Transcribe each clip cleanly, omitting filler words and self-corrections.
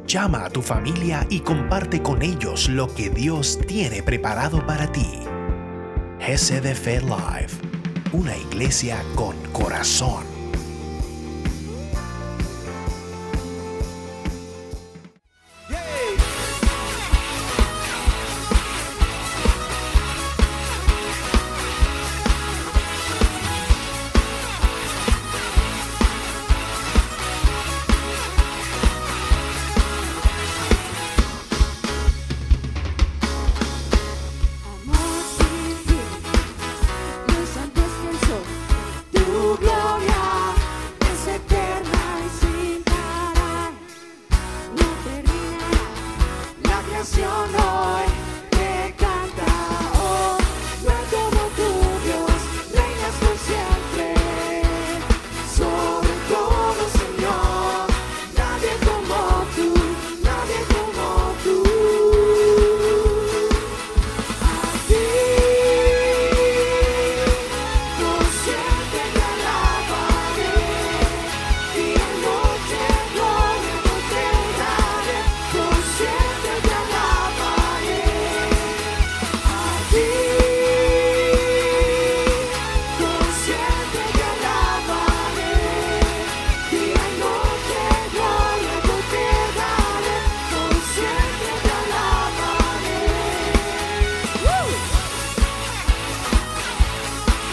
Llama a tu familia y comparte con ellos lo que Dios tiene preparado para ti. GC Fe Live, una iglesia con corazón.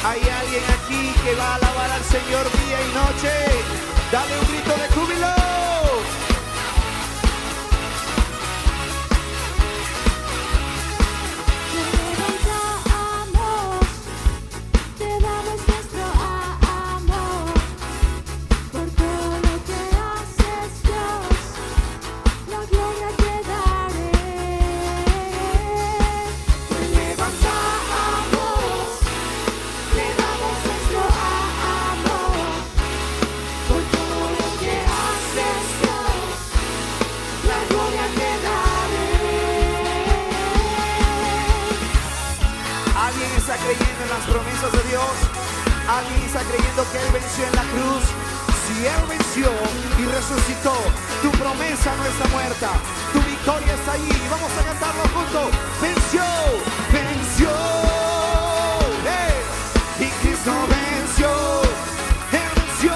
Hay alguien aquí que va a alabar al Señor día y noche. Dale un grito de júbilo. ¿Alguien está creyendo en las promesas de Dios? ¿Alguien está creyendo que Él venció en la cruz? Si Él venció y resucitó, tu promesa no está muerta, tu victoria está allí. Vamos a cantarlo juntos. Venció, venció, y Cristo venció, Él venció,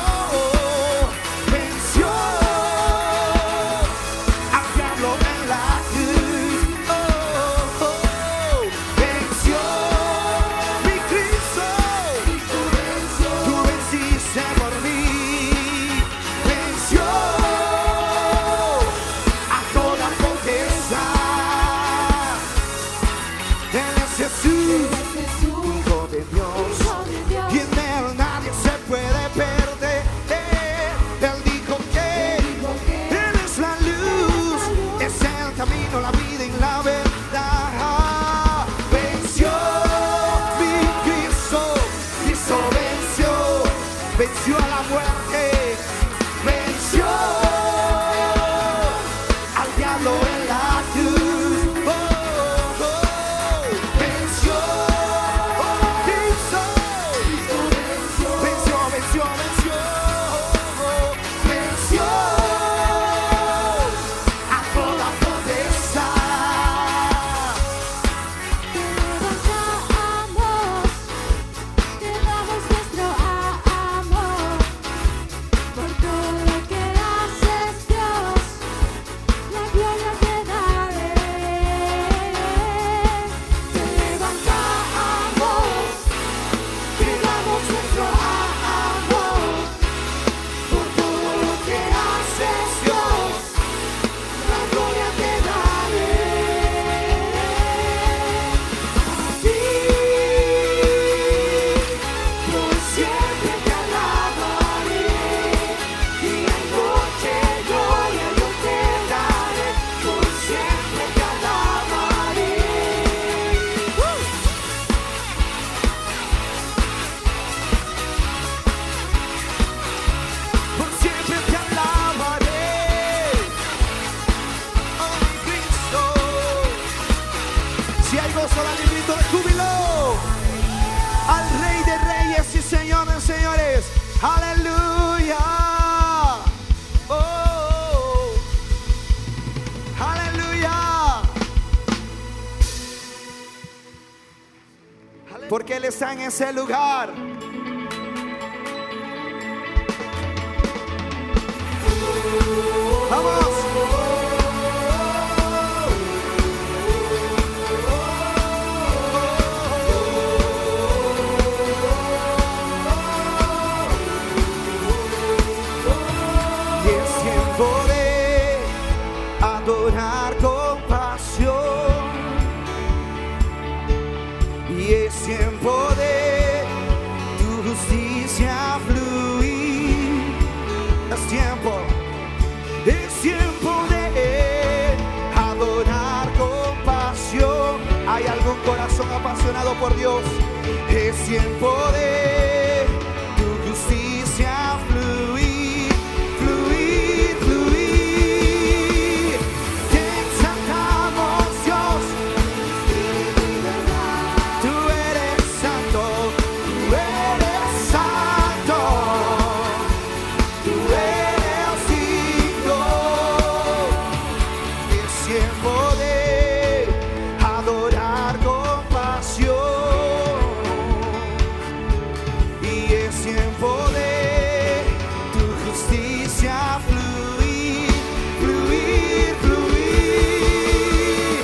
venció al diablo en la cruz. Venció mi Cristo, tú venciste por mí. Venció a toda potestad. Él es Jesús, Hijo de Dios, y en Él nadie se puede perder. Él dijo que Él es la luz, es el camino, la vida y la verdad. Venció mi Cristo, Cristo venció, venció a la muerte, venció al diablo en la cruz. Venció, Cristo, venció, venció, venció, venció a toda potestad. Te levantamos, te damos nuestro amor por todo lo que haces, Dios, la gloria te daré. Te levantamos, te damos nuestro amor por todo lo que haces, Dios, la gloria te daré. A ti, por siempre te alabaré, día y noche gloria yo te daré, por siempre te alabaré. Por siempre te alabaré, oh mi Cristo. Si hay gozo, dale un grito de júbilo al Rey de Reyes y Señores de Señores. Aleluya. Oh. porque Él está en ese lugar. ¡Vamos! Y es tiempo de adorar con pasión. Y es tiempo de tu justicia fluir. Es tiempo de adorar con pasión. ¿Hay algún corazón apasionado por Dios? Es tiempo de tu justicia fluir, fluir, fluir. Te exaltamos, Dios. Tú eres santo, tú eres santo. Tú eres digno. Es tiempo de adorar con pasión. Y es tiempo de tu justicia fluir, fluir, fluir.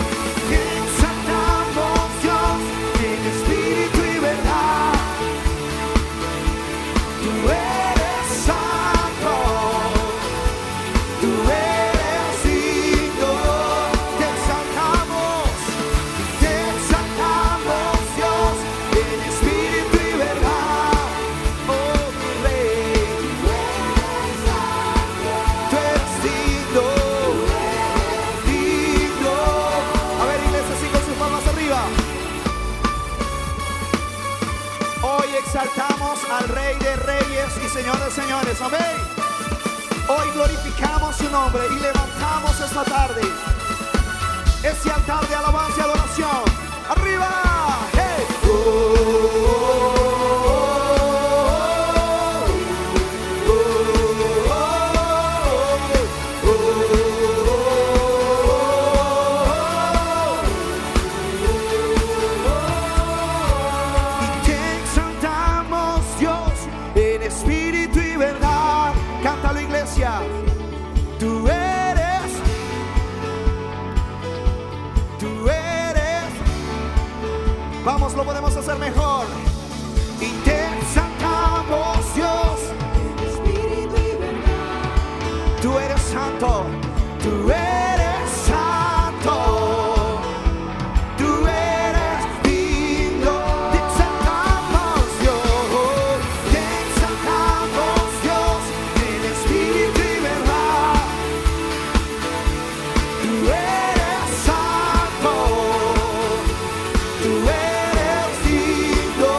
Te exaltamos, Dios, en espíritu y verdad. Tú eres santo, tú eres digno. Te exaltamos, Dios, en espíritu y verdad. Oh, mi Rey, tú eres digno, digno. A ver, iglesia, así con sus palmas arriba. Hoy exaltamos al Rey de Reyes y Señor de Señores. Amén. Hoy glorificamos su nombre y levantamos esta tarde ese altar de alabanza y adoración. ¡Arriba! ¡Hey! Y te exaltamos, Dios, en espíritu y verdad. Cántalo, iglesia. Tú eres, tú eres. Vamos, lo podemos hacer mejor. Y te exaltamos, Dios. Espíritu y verdad. Tú eres santo, tú eres santo, tú eres digno. Te exaltamos, Dios, en espíritu y verdad. Tú eres santo, tú eres digno.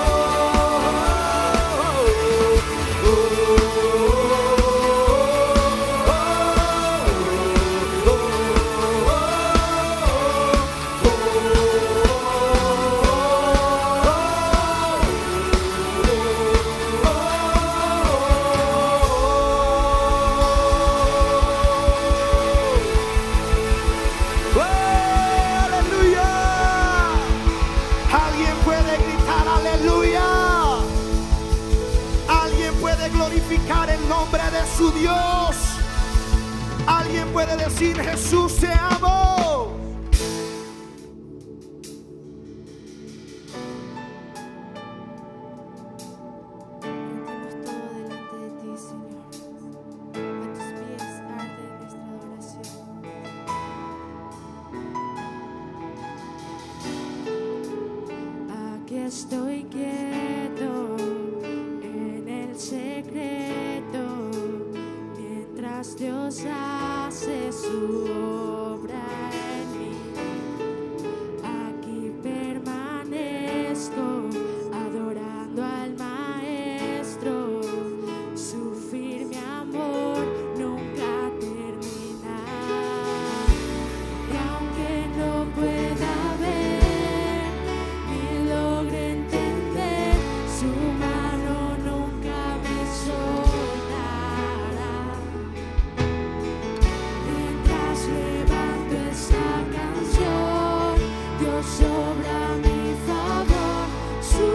¡Aleluya! ¿Alguien puede gritar aleluya? ¿Alguien puede glorificar el nombre de su Dios? ¿Alguien puede decir Jesús te amo? Rendimos todo delante de ti, Señor. A tus pies arde nuestra adoración. Aquí estoy quieto en el secreto, mientras Dios hace su obra en mí. Aquí permanezco adorando al Maestro. Su firme amor nunca termina. Y aunque no pueda ver ni logre entender, su mano nunca me soltará. Mientras levanto esta canción, Dios obra a mi favor. Su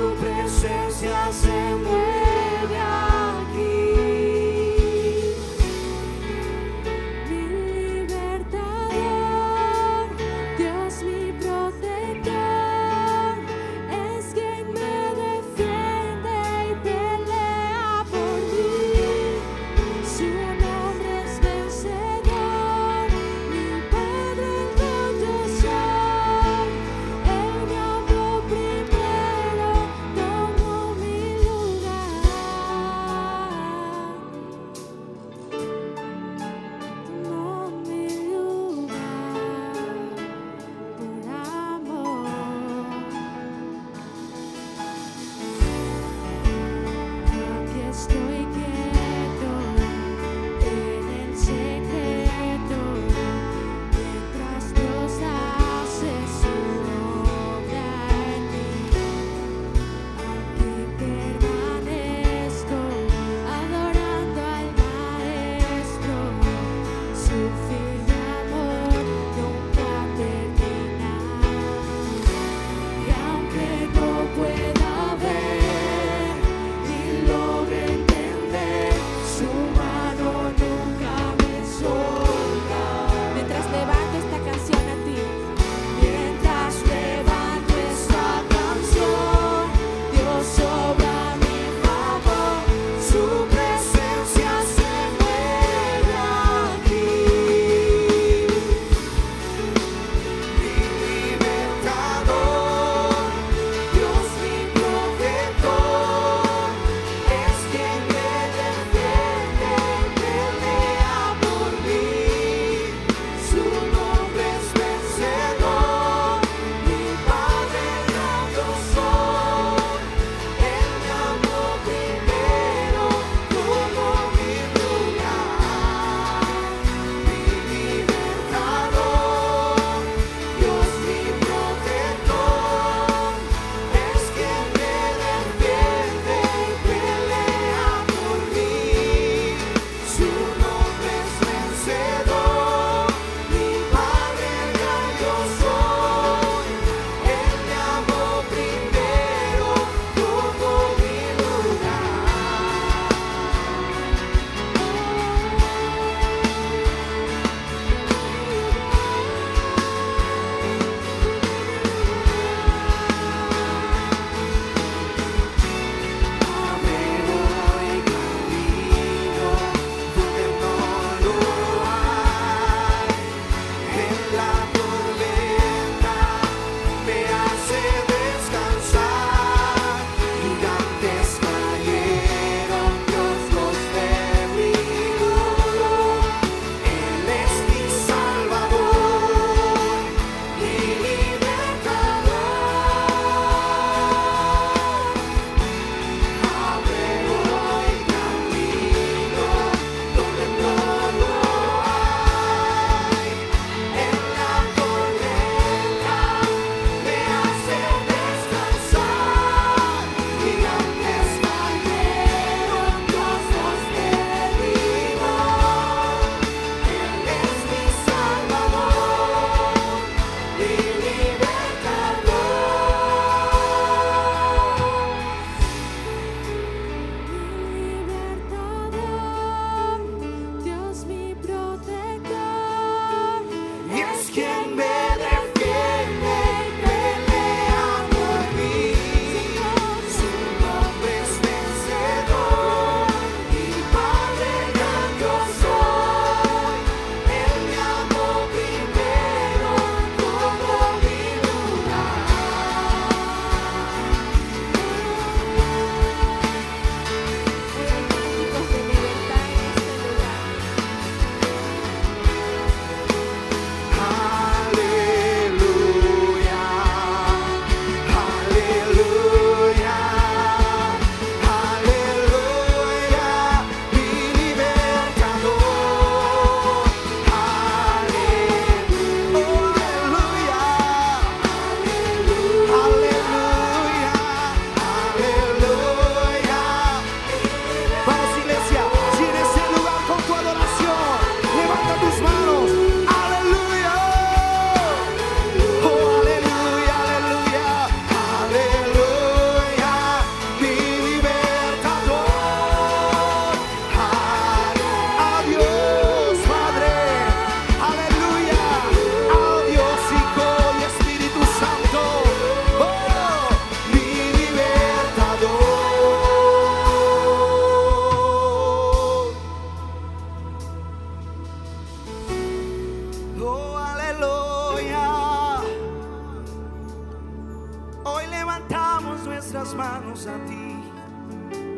nuestras manos a ti,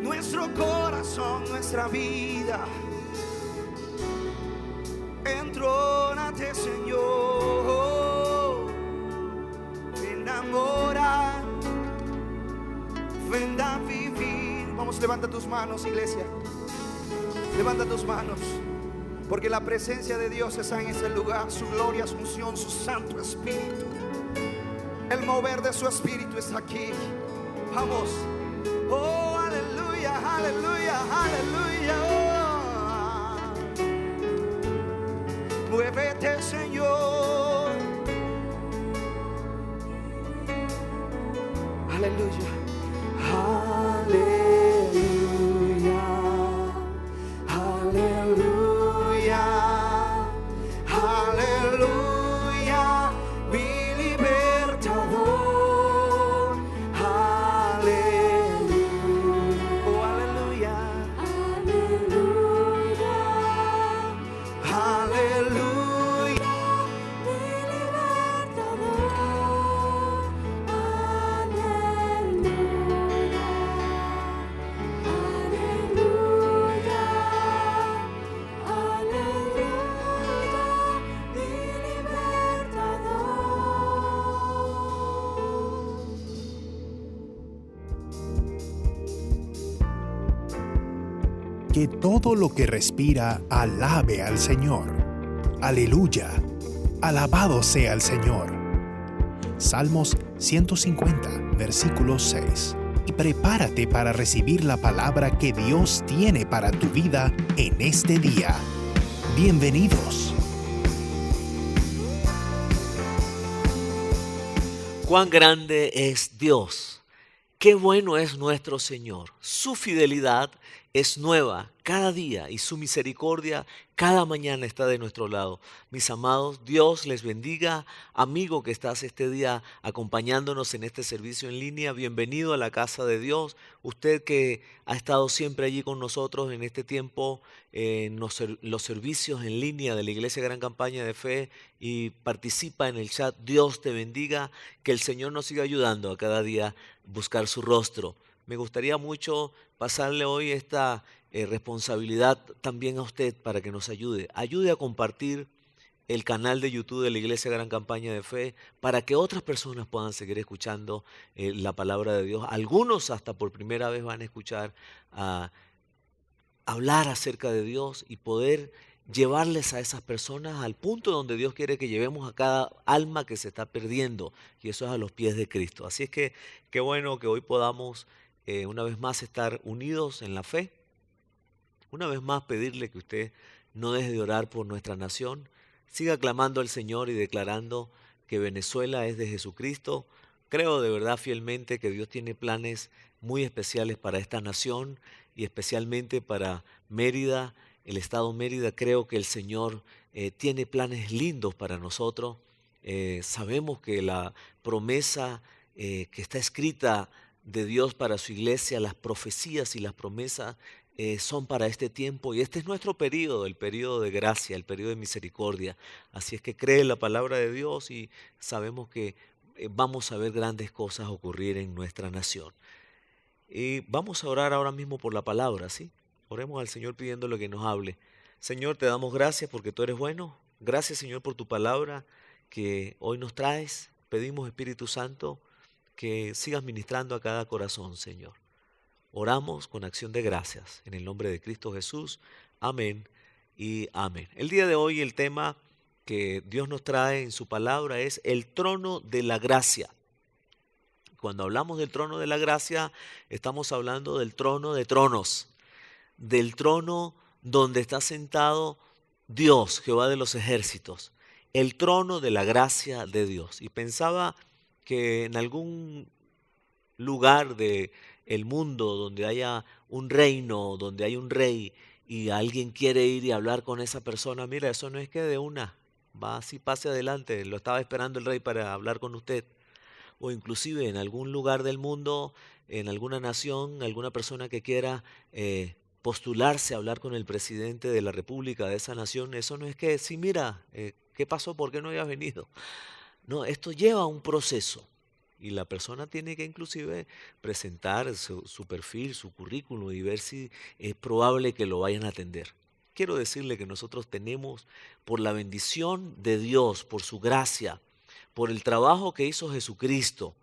nuestro corazón, nuestra vida. Entrónate, Señor. Ven a morar, ven a vivir. Vamos, levanta tus manos, iglesia. Levanta tus manos, porque la presencia de Dios está en ese lugar. Su gloria, su unción, su Santo Espíritu, el mover de su Espíritu está aquí. Vamos. Oh, aleluya, aleluya, aleluya. Oh. Muévete, Señor. Aleluya. Aleluya. Aleluya. Aleluya. Mi libertador. Aleluya. Oh, aleluya. Aleluya. Aleluya. Mi libertador. Aleluya. Aleluya. Aleluya. Mi libertador. Que todo lo que respira alabe al Señor. Aleluya. Alabado sea el Señor. Salmos 150, versículo 6. Y prepárate para recibir la palabra que Dios tiene para tu vida en este día. Bienvenidos. Cuán grande es Dios, qué bueno es nuestro Señor. Su fidelidad es nueva cada día y su misericordia cada mañana está de nuestro lado. Mis amados, Dios les bendiga. Amigo que estás este día acompañándonos en este servicio en línea, bienvenido a la casa de Dios. Usted que ha estado siempre allí con nosotros en este tiempo, en los servicios en línea de la Iglesia Gran Campaña de Fe y participa en el chat, Dios te bendiga. Que el Señor nos siga ayudando a cada día buscar su rostro. Me gustaría mucho pasarle hoy esta responsabilidad también a usted para que nos ayude. Ayude a compartir el canal de YouTube de la Iglesia Gran Campaña de Fe para que otras personas puedan seguir escuchando la palabra de Dios. Algunos hasta por primera vez van a escuchar hablar acerca de Dios y poder llevarles a esas personas al punto donde Dios quiere que llevemos a cada alma que se está perdiendo, y eso es a los pies de Cristo. Así es que qué bueno que hoy podamos una vez más estar unidos en la fe. Una vez más pedirle que usted no deje de orar por nuestra nación. Siga clamando al Señor y declarando que Venezuela es de Jesucristo. Creo de verdad fielmente que Dios tiene planes muy especiales para esta nación y especialmente para Mérida, el estado Mérida. Creo que el Señor tiene planes lindos para nosotros. Sabemos que la promesa que está escrita de Dios para su iglesia, las profecías y las promesas son para este tiempo, y este es nuestro periodo, el periodo de gracia, el periodo de misericordia. Así es que cree la palabra de Dios y sabemos que vamos a ver grandes cosas ocurrir en nuestra nación. Y vamos a orar ahora mismo por la palabra, ¿sí? Oremos al Señor pidiéndole que nos hable. Señor, te damos gracias porque tú eres bueno. Gracias, Señor, por tu palabra que hoy nos traes. Pedimos, Espíritu Santo, que sigas ministrando a cada corazón, Señor. Oramos con acción de gracias en el nombre de Cristo Jesús. Amén y amén. El día de hoy el tema que Dios nos trae en su palabra es el trono de la gracia. Cuando hablamos del trono de la gracia, estamos hablando del trono de tronos, del trono donde está sentado Dios, Jehová de los ejércitos, el trono de la gracia de Dios. Y pensaba que en algún lugar del mundo donde haya un reino, donde hay un rey y alguien quiere ir y hablar con esa persona, mira, eso no es que de una, va así, pase adelante, lo estaba esperando el rey para hablar con usted. O inclusive en algún lugar del mundo, en alguna nación, alguna persona que quiera postularse a hablar con el presidente de la república de esa nación, eso no es que, sí, mira, ¿qué pasó? ¿Por qué no habías venido? No, esto lleva un proceso. Y la persona tiene que inclusive presentar su perfil, su currículum y ver si es probable que lo vayan a atender. Quiero decirle que nosotros tenemos, por la bendición de Dios, por su gracia, por el trabajo que hizo Jesucristo,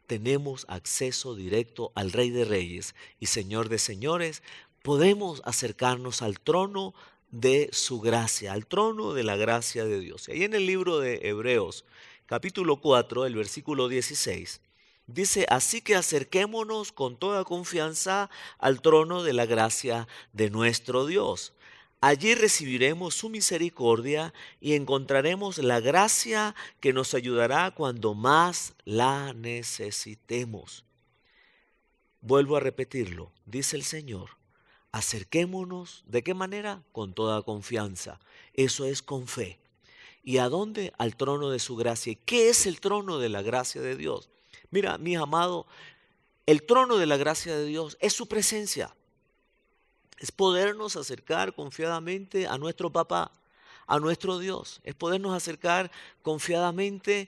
tenemos acceso directo al Rey de Reyes y Señor de Señores. Podemos acercarnos al trono de su gracia, al trono de la gracia de Dios. Y ahí en el libro de Hebreos, capítulo 4, el versículo 16, dice: así que acerquémonos con toda confianza al trono de la gracia de nuestro Dios. Allí recibiremos su misericordia y encontraremos la gracia que nos ayudará cuando más la necesitemos. Vuelvo a repetirlo, dice el Señor: acerquémonos, ¿de qué manera? Con toda confianza. Eso es con fe. ¿Y a dónde? Al trono de su gracia. ¿Y qué es el trono de la gracia de Dios? Mira, mi amado, el trono de la gracia de Dios es su presencia. Es podernos acercar confiadamente a nuestro papá, a nuestro Dios. Es podernos acercar confiadamente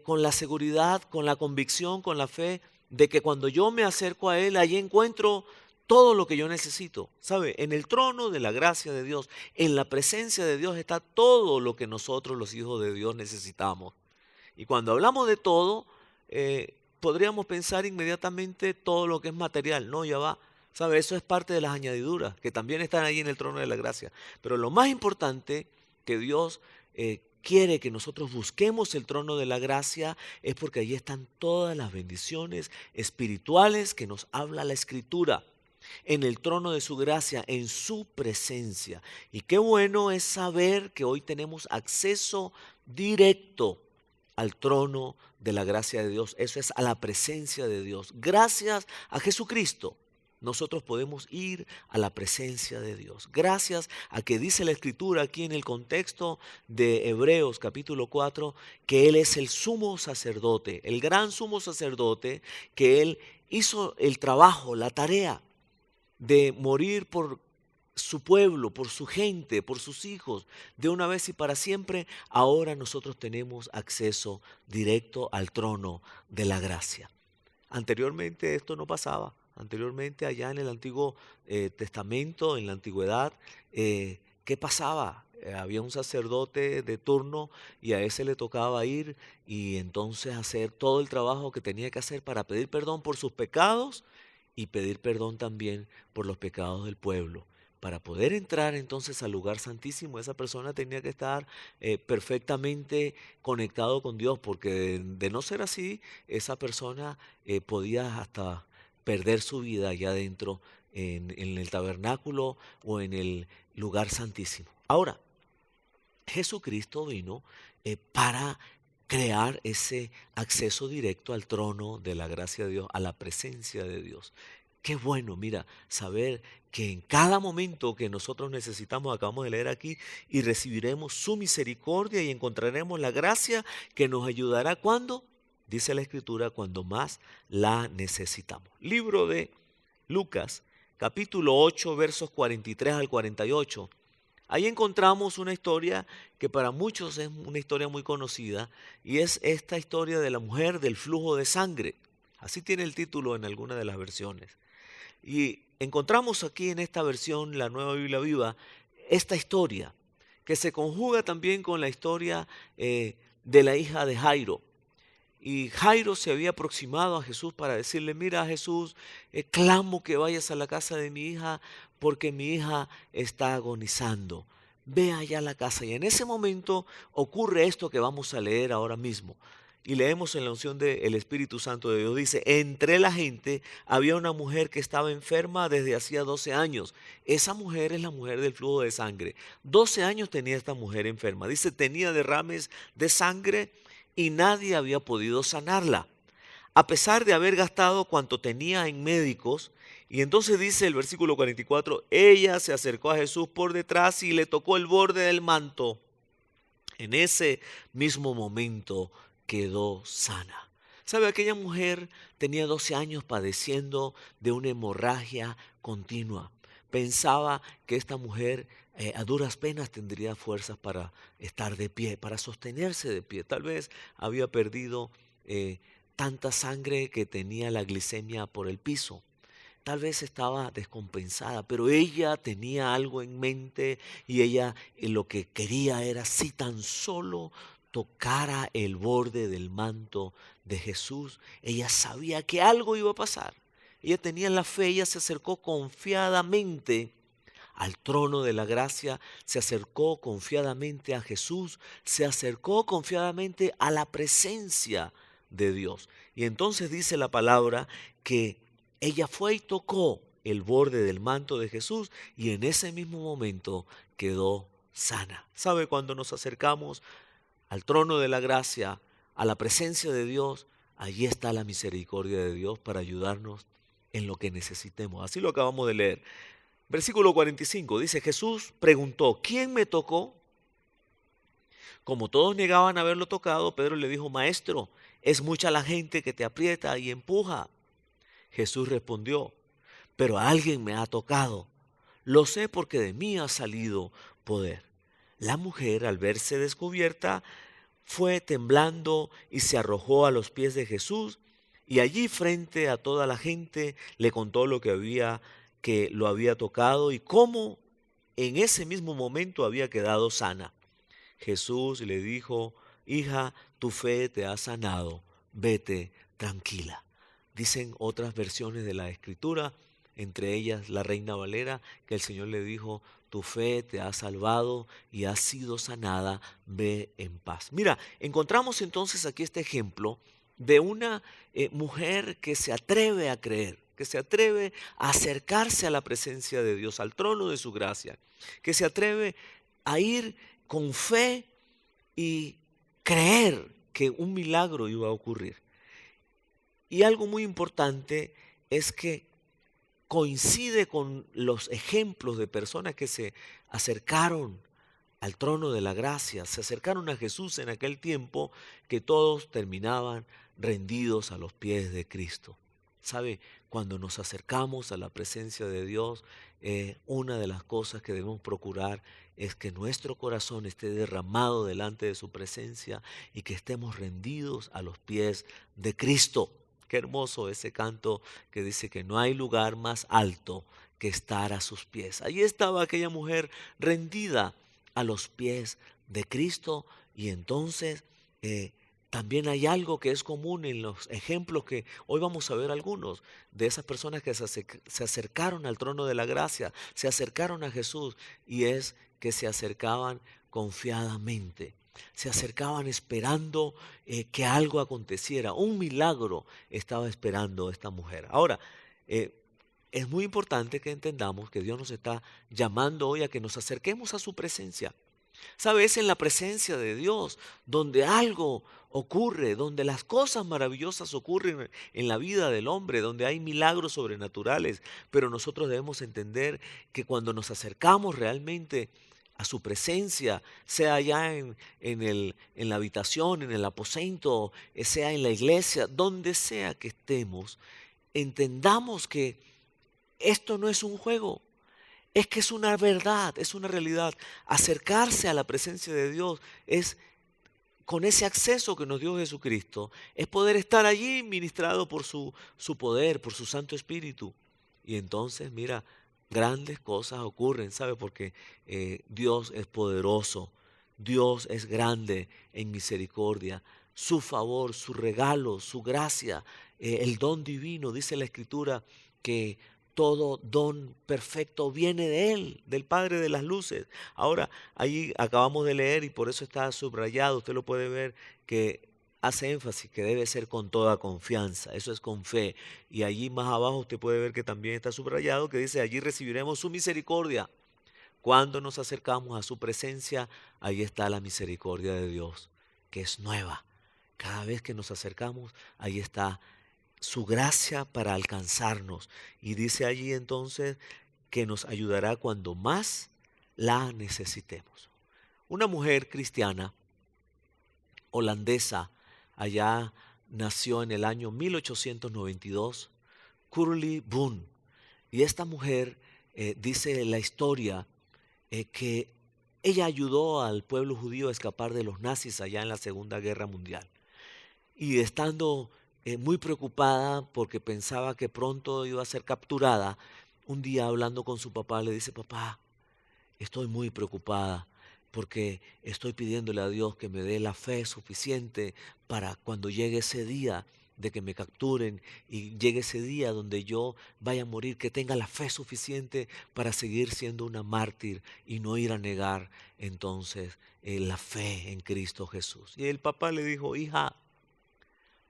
con la seguridad, con la convicción, con la fe de que cuando yo me acerco a Él, allí encuentro todo lo que yo necesito. ¿Sabe? En el trono de la gracia de Dios, en la presencia de Dios está todo lo que nosotros los hijos de Dios necesitamos. Y cuando hablamos de todo, podríamos pensar inmediatamente todo lo que es material. No, ya va. ¿Sabe? Eso es parte de las añadiduras que también están ahí en el trono de la gracia. Pero lo más importante que Dios quiere que nosotros busquemos el trono de la gracia es porque allí están todas las bendiciones espirituales que nos habla la Escritura. En el trono de su gracia, en su presencia. Y qué bueno es saber que hoy tenemos acceso directo al trono de la gracia de Dios. Eso es a la presencia de Dios. Gracias a Jesucristo, nosotros podemos ir a la presencia de Dios. Gracias a que dice la Escritura aquí en el contexto de Hebreos capítulo 4, que Él es el sumo sacerdote, el gran sumo sacerdote, que Él hizo el trabajo, la tarea de morir por su pueblo, por su gente, por sus hijos, de una vez y para siempre. Ahora nosotros tenemos acceso directo al trono de la gracia. Anteriormente esto no pasaba. Anteriormente allá en el Antiguo Testamento, en la Antigüedad, ¿qué pasaba? Había un sacerdote de turno y a ese le tocaba ir y entonces hacer todo el trabajo que tenía que hacer para pedir perdón por sus pecados y pedir perdón también por los pecados del pueblo. Para poder entrar entonces al lugar santísimo, esa persona tenía que estar perfectamente conectado con Dios, porque de no ser así, esa persona podía hasta perder su vida allá adentro en el tabernáculo o en el lugar santísimo. Ahora, Jesucristo vino para crear ese acceso directo al trono de la gracia de Dios, a la presencia de Dios. Qué bueno, mira, saber que en cada momento que nosotros necesitamos, acabamos de leer aquí, y recibiremos su misericordia y encontraremos la gracia que nos ayudará cuando, dice la Escritura, cuando más la necesitamos. Libro de Lucas, capítulo 8, versos 43 al 48. Ahí encontramos una historia que para muchos es una historia muy conocida y es esta historia de la mujer del flujo de sangre. Así tiene el título en alguna de las versiones. Y encontramos aquí en esta versión, la Nueva Biblia Viva, esta historia que se conjuga también con la historia de la hija de Jairo. Y Jairo se había aproximado a Jesús para decirle: mira, Jesús, clamo que vayas a la casa de mi hija porque mi hija está agonizando. Ve allá a la casa. Y en ese momento ocurre esto que vamos a leer ahora mismo. Y leemos en la unción del Espíritu Santo de Dios. Dice: entre la gente había una mujer que estaba enferma desde hacía 12 años. Esa mujer es la mujer del flujo de sangre. 12 años tenía esta mujer enferma. Dice, tenía derrames de sangre y nadie había podido sanarla, a pesar de haber gastado cuanto tenía en médicos. Y entonces dice el versículo 44, ella se acercó a Jesús por detrás y le tocó el borde del manto. En ese mismo momento quedó sana. ¿Sabe? Aquella mujer tenía 12 años padeciendo de una hemorragia continua. Pensaba que esta mujer a duras penas tendría fuerzas para estar de pie, para sostenerse de pie. Tal vez había perdido tanta sangre que tenía la glicemia por el piso. Tal vez estaba descompensada, pero ella tenía algo en mente y ella lo que quería era si tan solo tocara el borde del manto de Jesús, ella sabía que algo iba a pasar. Ella tenía la fe, ella se acercó confiadamente al trono de la gracia, se acercó confiadamente a Jesús, se acercó confiadamente a la presencia de Dios. Y entonces dice la palabra que ella fue y tocó el borde del manto de Jesús y en ese mismo momento quedó sana. ¿Sabe? Cuando nos acercamos al trono de la gracia, a la presencia de Dios, allí está la misericordia de Dios para ayudarnos en lo que necesitemos. Así lo acabamos de leer. Versículo 45 dice, Jesús preguntó, ¿quién me tocó? Como todos negaban haberlo tocado, Pedro le dijo, Maestro, es mucha la gente que te aprieta y empuja. Jesús respondió, pero alguien me ha tocado. Lo sé porque de mí ha salido poder. La mujer, al verse descubierta, fue temblando y se arrojó a los pies de Jesús y allí frente a toda la gente le contó que lo había tocado y cómo en ese mismo momento había quedado sana. Jesús le dijo, hija, tu fe te ha sanado, vete tranquila. Dicen otras versiones de la Escritura, entre ellas la Reina Valera, que el Señor le dijo, tu fe te ha salvado y has sido sanada, ve en paz. Mira, encontramos entonces aquí este ejemplo de una mujer que se atreve a creer, que se atreve a acercarse a la presencia de Dios, al trono de su gracia, que se atreve a ir con fe y creer que un milagro iba a ocurrir. Y algo muy importante es que coincide con los ejemplos de personas que se acercaron al trono de la gracia, se acercaron a Jesús en aquel tiempo, que todos terminaban rendidos a los pies de Cristo. ¿Sabe? Cuando nos acercamos a la presencia de Dios, una de las cosas que debemos procurar es que nuestro corazón esté derramado delante de su presencia y que estemos rendidos a los pies de Cristo. Qué hermoso ese canto que dice que no hay lugar más alto que estar a sus pies. Allí estaba aquella mujer rendida a los pies de Cristo y entonces también hay algo que es común en los ejemplos que hoy vamos a ver algunos de esas personas que se acercaron al trono de la gracia, se acercaron a Jesús y es que se acercaban confiadamente. Se acercaban esperando que algo aconteciera. Un milagro estaba esperando esta mujer. Ahora, es muy importante que entendamos que Dios nos está llamando hoy a que nos acerquemos a su presencia. ¿Sabes? Es en la presencia de Dios donde algo ocurre, donde las cosas maravillosas ocurren en la vida del hombre, donde hay milagros sobrenaturales. Pero nosotros debemos entender que cuando nos acercamos realmente a su presencia, sea allá en la habitación, en el aposento, sea en la iglesia, donde sea que estemos, entendamos que esto no es un juego, es que es una verdad, es una realidad. Acercarse a la presencia de Dios es, con ese acceso que nos dio Jesucristo, es poder estar allí ministrado por su poder, por su Santo Espíritu. Y entonces, mira, grandes cosas ocurren, ¿sabe? Porque Dios es poderoso, Dios es grande en misericordia, su favor, su regalo, su gracia, el don divino, dice la Escritura que todo don perfecto viene de Él, del Padre de las luces. Ahora, ahí acabamos de leer y por eso está subrayado, usted lo puede ver, que hace énfasis que debe ser con toda confianza, eso es con fe. Y allí más abajo usted puede ver que también está subrayado, que dice, allí recibiremos su misericordia. Cuando nos acercamos a su presencia, ahí está la misericordia de Dios, que es nueva. Cada vez que nos acercamos, ahí está su gracia para alcanzarnos. Y dice allí entonces que nos ayudará cuando más la necesitemos. Una mujer cristiana, holandesa, allá nació en el año 1892, Curly Boon. Y esta mujer, dice la historia, que ella ayudó al pueblo judío a escapar de los nazis allá en la Segunda Guerra Mundial. Y estando muy preocupada porque pensaba que pronto iba a ser capturada, un día hablando con su papá le dice: papá, estoy muy preocupada porque estoy pidiéndole a Dios que me dé la fe suficiente para cuando llegue ese día de que me capturen y llegue ese día donde yo vaya a morir, que tenga la fe suficiente para seguir siendo una mártir y no ir a negar entonces la fe en Cristo Jesús. Y el papá le dijo: hija,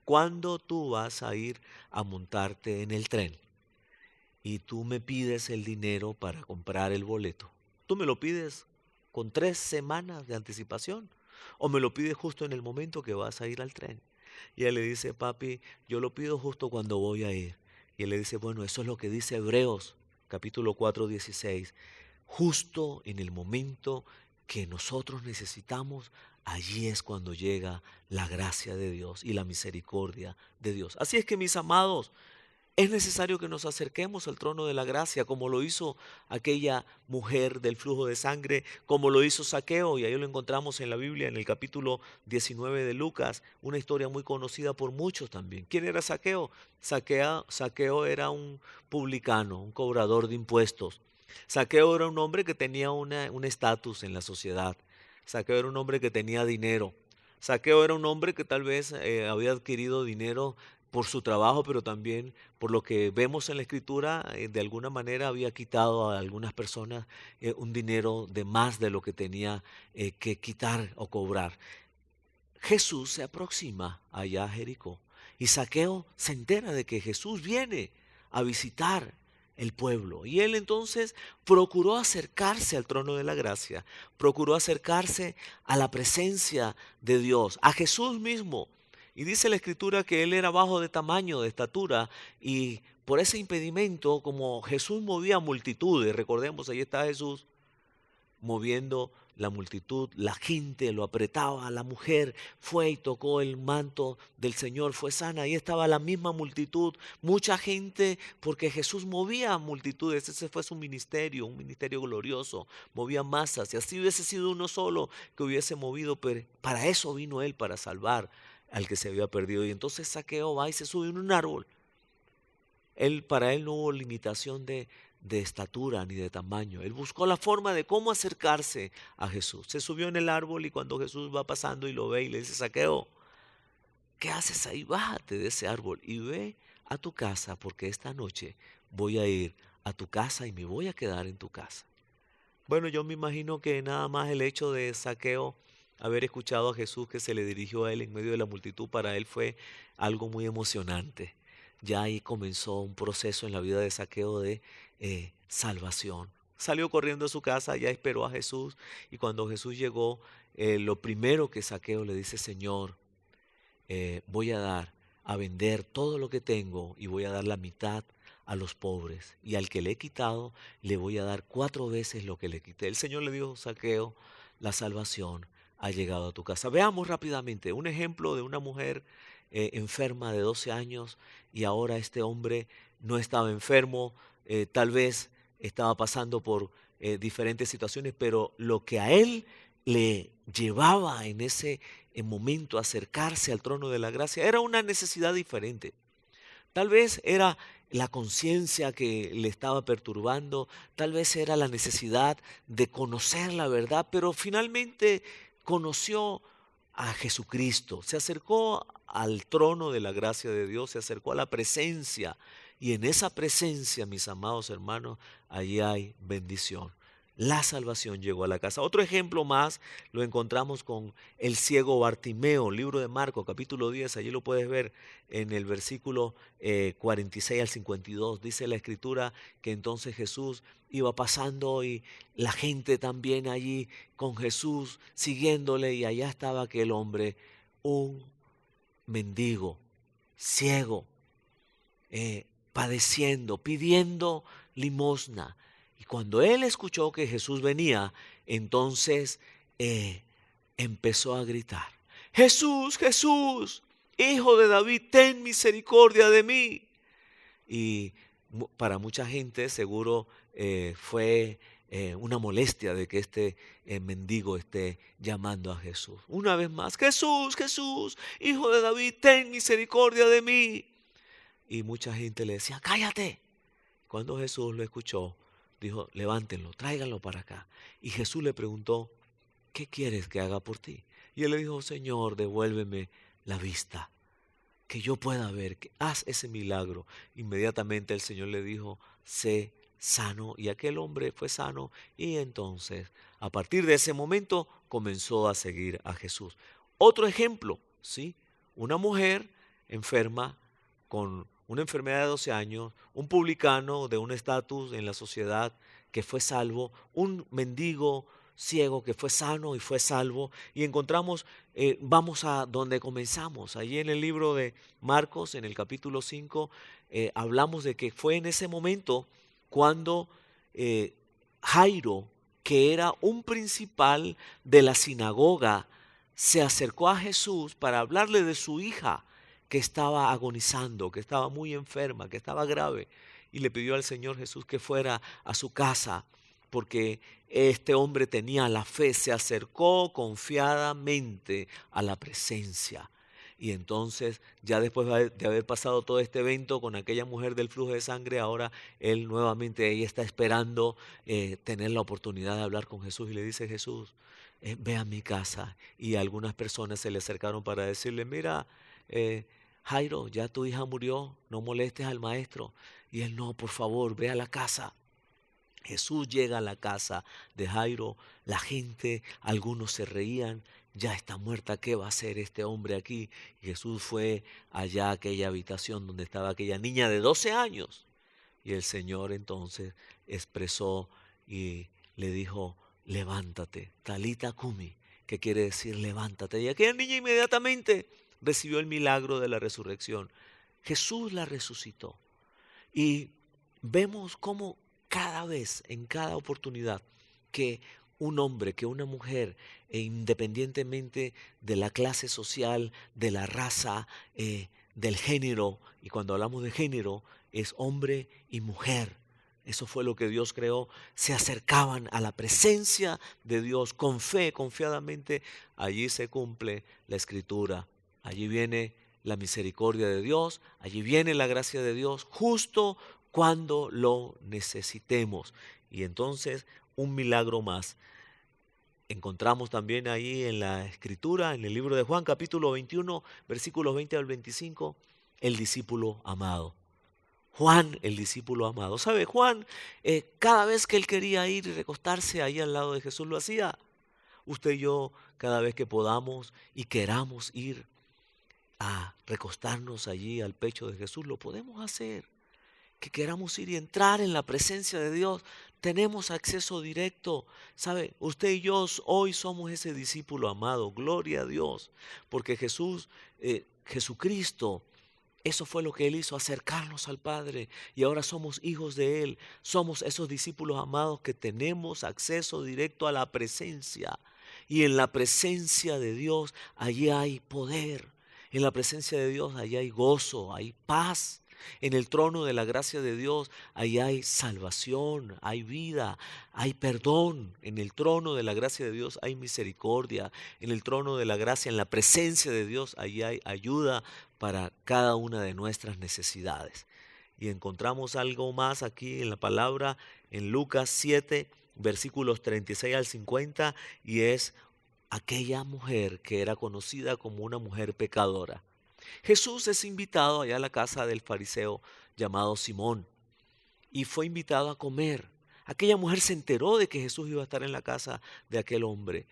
¿cuándo tú vas a ir a montarte en el tren y tú me pides el dinero para comprar el boleto? ¿Tú me lo pides con 3 semanas de anticipación o me lo pides justo en el momento que vas a ir al tren? Y él le dice: papi, yo lo pido justo cuando voy a ir. Y él le dice: bueno, eso es lo que dice Hebreos capítulo 4:16. Justo en el momento que nosotros necesitamos, allí es cuando llega la gracia de Dios y la misericordia de Dios. Así es que, mis amados, es necesario que nos acerquemos al trono de la gracia, como lo hizo aquella mujer del flujo de sangre, como lo hizo Zaqueo, y ahí lo encontramos en la Biblia, en el capítulo 19 de Lucas, una historia muy conocida por muchos también. ¿Quién era Zaqueo? Zaqueo era un publicano, un cobrador de impuestos. Zaqueo era un hombre que tenía un estatus en la sociedad. Zaqueo era un hombre que tenía dinero. Zaqueo era un hombre que tal vez había adquirido dinero por su trabajo, pero también por lo que vemos en la Escritura, de alguna manera había quitado a algunas personas un dinero de más de lo que tenía que quitar o cobrar. Jesús se aproxima allá a Jericó y Zaqueo se entera de que Jesús viene a visitar el pueblo. Y él entonces procuró acercarse al trono de la gracia, procuró acercarse a la presencia de Dios, a Jesús mismo. Y dice la Escritura que él era bajo de tamaño, de estatura, y por ese impedimento, como Jesús movía multitudes, recordemos, ahí está Jesús moviendo la multitud, la gente lo apretaba, la mujer fue y tocó el manto del Señor, fue sana, ahí estaba la misma multitud, mucha gente, porque Jesús movía multitudes, ese fue su ministerio, un ministerio glorioso, movía masas, y así hubiese sido uno solo que hubiese movido, pero para eso vino él, para salvar al que se había perdido. Y entonces Zaqueo va y se sube en un árbol. Para él no hubo limitación de estatura ni de tamaño. Él buscó la forma de cómo acercarse a Jesús. Se subió en el árbol y cuando Jesús va pasando y lo ve y le dice: Zaqueo, ¿qué haces ahí? Bájate de ese árbol y ve a tu casa, porque esta noche voy a ir a tu casa y me voy a quedar en tu casa. Bueno, yo me imagino que nada más el hecho de Zaqueo haber escuchado a Jesús que se le dirigió a él en medio de la multitud, para él fue algo muy emocionante. Ya ahí comenzó un proceso en la vida de Zaqueo de salvación. Salió corriendo a su casa, ya esperó a Jesús, y cuando Jesús llegó, lo primero que Zaqueo le dice: Señor, voy a vender todo lo que tengo y voy a dar la mitad a los pobres, y al que le he quitado le voy a dar 4 veces lo que le quité. El Señor le dijo: Zaqueo, la salvación ha llegado a tu casa. Veamos rápidamente un ejemplo de una mujer enferma de 12 años, y ahora este hombre no estaba enfermo, tal vez estaba pasando por diferentes situaciones, pero lo que a él le llevaba en ese momento a acercarse al trono de la gracia era una necesidad diferente. Tal vez era la conciencia que le estaba perturbando, tal vez era la necesidad de conocer la verdad, pero finalmente conoció a Jesucristo, se acercó al trono de la gracia de Dios, se acercó a la presencia, y en esa presencia, mis amados hermanos, allí hay bendición. La salvación llegó a la casa. Otro ejemplo más lo encontramos con el ciego Bartimeo, libro de Marcos, capítulo 10, allí lo puedes ver en el versículo 46 al 52. Dice la Escritura que entonces Jesús iba pasando y la gente también allí con Jesús siguiéndole, y allá estaba aquel hombre, un mendigo, ciego, padeciendo, pidiendo limosna. Y cuando él escuchó que Jesús venía, entonces empezó a gritar: Jesús, Jesús, Hijo de David, ten misericordia de mí. Y para mucha gente seguro fue una molestia de que este mendigo esté llamando a Jesús. Una vez más, Jesús, Jesús, hijo de David, ten misericordia de mí. Y mucha gente le decía, cállate. Cuando Jesús lo escuchó, dijo, levántenlo, tráiganlo para acá. Y Jesús le preguntó, ¿qué quieres que haga por ti? Y él le dijo, Señor, devuélveme la vista, que yo pueda ver, que haz ese milagro. Inmediatamente el Señor le dijo, sé sano, y aquel hombre fue sano, y entonces a partir de ese momento comenzó a seguir a Jesús. Otro ejemplo, ¿sí? Una mujer enferma con una enfermedad de 12 años, un publicano de un estatus en la sociedad que fue salvo, un mendigo ciego que fue sano y fue salvo, y encontramos, vamos a donde comenzamos, allí en el libro de Marcos, en el capítulo 5, hablamos de que fue en ese momento cuando Jairo, que era un principal de la sinagoga, se acercó a Jesús para hablarle de su hija que estaba agonizando, que estaba muy enferma, que estaba grave, y le pidió al Señor Jesús que fuera a su casa, porque este hombre tenía la fe, se acercó confiadamente a la presencia. Y entonces, ya después de haber pasado todo este evento con aquella mujer del flujo de sangre, ahora él nuevamente, ella está esperando tener la oportunidad de hablar con Jesús, y le dice, Jesús, ve a mi casa. Y algunas personas se le acercaron para decirle, mira, Jairo, ya tu hija murió, no molestes al maestro. Y él, no, por favor, ve a la casa. Jesús llega a la casa de Jairo, la gente, algunos se reían, ya está muerta, ¿qué va a hacer este hombre aquí? Y Jesús fue allá a aquella habitación donde estaba aquella niña de 12 años. Y el Señor entonces expresó y le dijo, levántate, Talita Kumi, que quiere decir levántate. Y aquella niña inmediatamente recibió el milagro de la resurrección. Jesús la resucitó. Y vemos cómo cada vez, en cada oportunidad, que un hombre, que una mujer, independientemente de la clase social, de la raza, del género, y cuando hablamos de género, es hombre y mujer. Eso fue lo que Dios creó. Se acercaban a la presencia de Dios con fe, confiadamente. Allí se cumple la Escritura. Allí viene la misericordia de Dios, allí viene la gracia de Dios, justo cuando lo necesitemos. Y entonces, un milagro más. Encontramos también ahí en la Escritura, en el libro de Juan, capítulo 21, versículos 20 al 25, el discípulo amado. Juan, el discípulo amado. ¿Sabe? Juan, cada vez que él quería ir y recostarse ahí al lado de Jesús, lo hacía. Usted y yo, cada vez que podamos y queramos ir a recostarnos allí al pecho de Jesús, lo podemos hacer. Que queramos ir y entrar en la presencia de Dios, tenemos acceso directo. ¿Sabe? Usted y yo hoy somos ese discípulo amado, gloria a Dios, porque Jesucristo, eso fue lo que Él hizo, acercarnos al Padre, y ahora somos hijos de Él, somos esos discípulos amados que tenemos acceso directo a la presencia, y en la presencia de Dios allí hay poder, en la presencia de Dios allí hay gozo, hay paz. En el trono de la gracia de Dios, ahí hay salvación, hay vida, hay perdón. En el trono de la gracia de Dios hay misericordia. En el trono de la gracia, en la presencia de Dios, ahí hay ayuda para cada una de nuestras necesidades. Y encontramos algo más aquí en la palabra, en Lucas 7, versículos 36 al 50, y es aquella mujer que era conocida como una mujer pecadora. Jesús es invitado allá a la casa del fariseo llamado Simón y fue invitado a comer. Aquella mujer se enteró de que Jesús iba a estar en la casa de aquel hombre,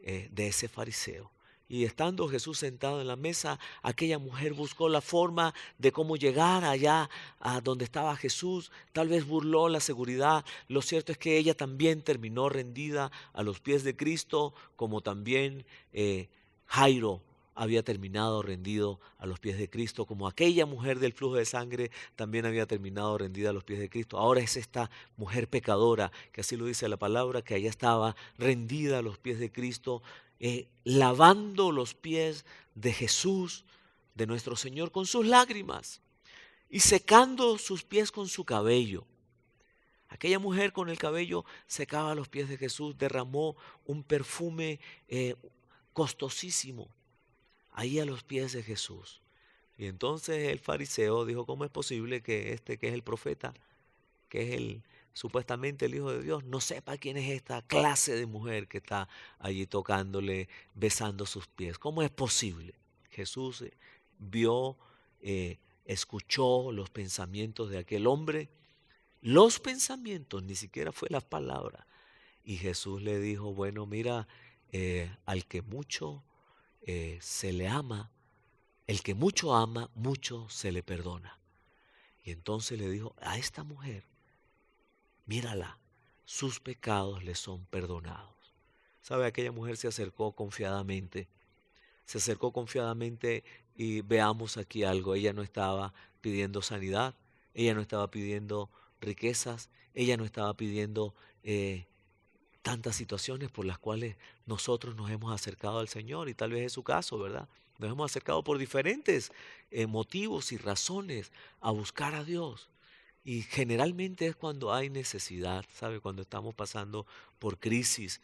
de ese fariseo. Y estando Jesús sentado en la mesa, aquella mujer buscó la forma de cómo llegar allá a donde estaba Jesús. Tal vez burló la seguridad. Lo cierto es que ella también terminó rendida a los pies de Cristo, como también Jairo había terminado rendido a los pies de Cristo, como aquella mujer del flujo de sangre también había terminado rendida a los pies de Cristo. Ahora es esta mujer pecadora, que así lo dice la palabra, que allá estaba rendida a los pies de Cristo, lavando los pies de Jesús, de nuestro Señor, con sus lágrimas y secando sus pies con su cabello. Aquella mujer con el cabello secaba a los pies de Jesús, derramó un perfume costosísimo ahí a los pies de Jesús. Y entonces el fariseo dijo, ¿cómo es posible que este que es el profeta, que es supuestamente el Hijo de Dios, no sepa quién es esta clase de mujer que está allí tocándole, besando sus pies? ¿Cómo es posible? Jesús vio, escuchó los pensamientos de aquel hombre, los pensamientos, ni siquiera fue las palabras. Y Jesús le dijo, bueno, mira, al que mucho se le ama, el que mucho ama, mucho se le perdona. Y entonces le dijo a esta mujer, mírala, sus pecados le son perdonados. ¿Sabe? Aquella mujer se acercó confiadamente y veamos aquí algo. Ella no estaba pidiendo sanidad, ella no estaba pidiendo riquezas, ella no estaba pidiendo tantas situaciones por las cuales nosotros nos hemos acercado al Señor, y tal vez es su caso, ¿verdad? Nos hemos acercado por diferentes motivos y razones a buscar a Dios. Y generalmente es cuando hay necesidad, ¿sabe? Cuando estamos pasando por crisis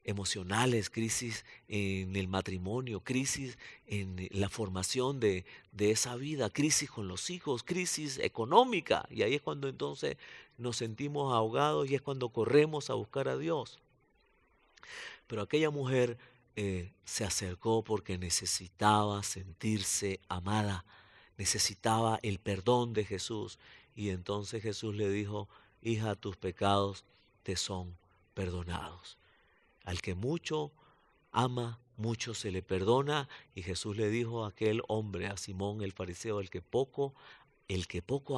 emocionales, crisis en el matrimonio, crisis en la formación de esa vida, crisis con los hijos, crisis económica. Y ahí es cuando entonces nos sentimos ahogados y es cuando corremos a buscar a Dios. Pero aquella mujer se acercó porque necesitaba sentirse amada, necesitaba el perdón de Jesús. Y entonces Jesús le dijo, hija, tus pecados te son perdonados. Al que mucho ama, mucho se le perdona. Y Jesús le dijo a aquel hombre, a Simón el fariseo, el que poco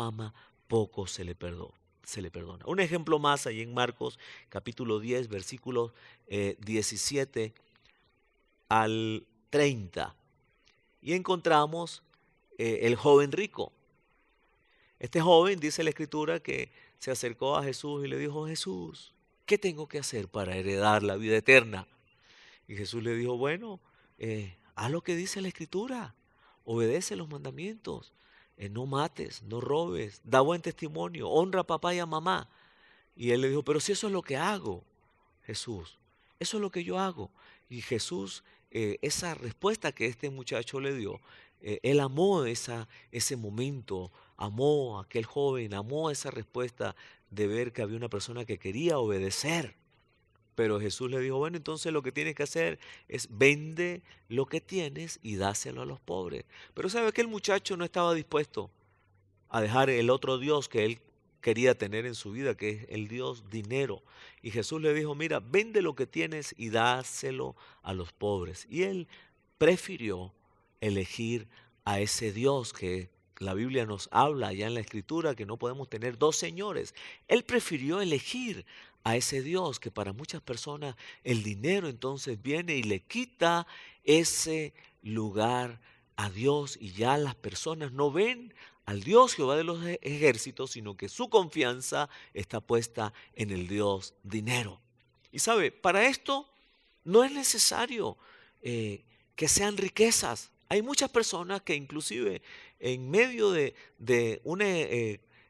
ama, poco se le perdona. Un ejemplo más ahí en Marcos capítulo 10, versículos 17 al 30. Y encontramos el joven rico. Este joven, dice la Escritura, que se acercó a Jesús y le dijo, Jesús, ¿qué tengo que hacer para heredar la vida eterna? Y Jesús le dijo, bueno, haz lo que dice la Escritura, obedece los mandamientos, no mates, no robes, da buen testimonio, honra a papá y a mamá. Y él le dijo, pero si eso es lo que hago, Jesús, eso es lo que yo hago. Y Jesús, esa respuesta que este muchacho le dio, él amó ese momento, amó a aquel joven, amó esa respuesta de ver que había una persona que quería obedecer. Pero Jesús le dijo, bueno, entonces lo que tienes que hacer es vende lo que tienes y dáselo a los pobres. Pero sabe que el muchacho no estaba dispuesto a dejar el otro Dios que él quería tener en su vida, que es el Dios dinero. Y Jesús le dijo, mira, vende lo que tienes y dáselo a los pobres. Y él prefirió elegir a ese Dios que la Biblia nos habla allá en la Escritura, que no podemos tener dos señores. Él prefirió elegir a ese Dios que para muchas personas el dinero entonces viene y le quita ese lugar a Dios, y ya las personas no ven al Dios Jehová de los ejércitos, sino que su confianza está puesta en el Dios dinero. Y sabe, para esto no es necesario que sean riquezas. Hay muchas personas que inclusive en medio de un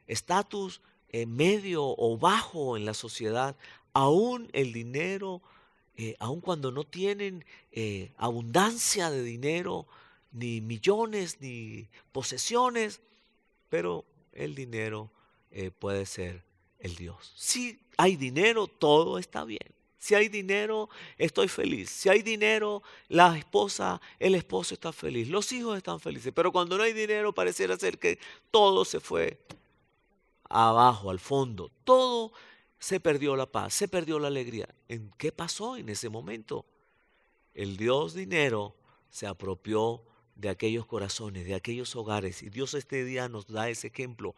estatus medio o bajo en la sociedad, aún el dinero, aún cuando no tienen abundancia de dinero, ni millones, ni posesiones, pero el dinero puede ser el Dios. Si hay dinero, todo está bien. Si hay dinero, estoy feliz. Si hay dinero, la esposa, el esposo está feliz. Los hijos están felices. Pero cuando no hay dinero, pareciera ser que todo se fue abajo, al fondo. Todo se perdió la paz, se perdió la alegría. ¿En qué pasó en ese momento? El Dios dinero se apropió de aquellos corazones, de aquellos hogares. Y Dios este día nos da ese ejemplo.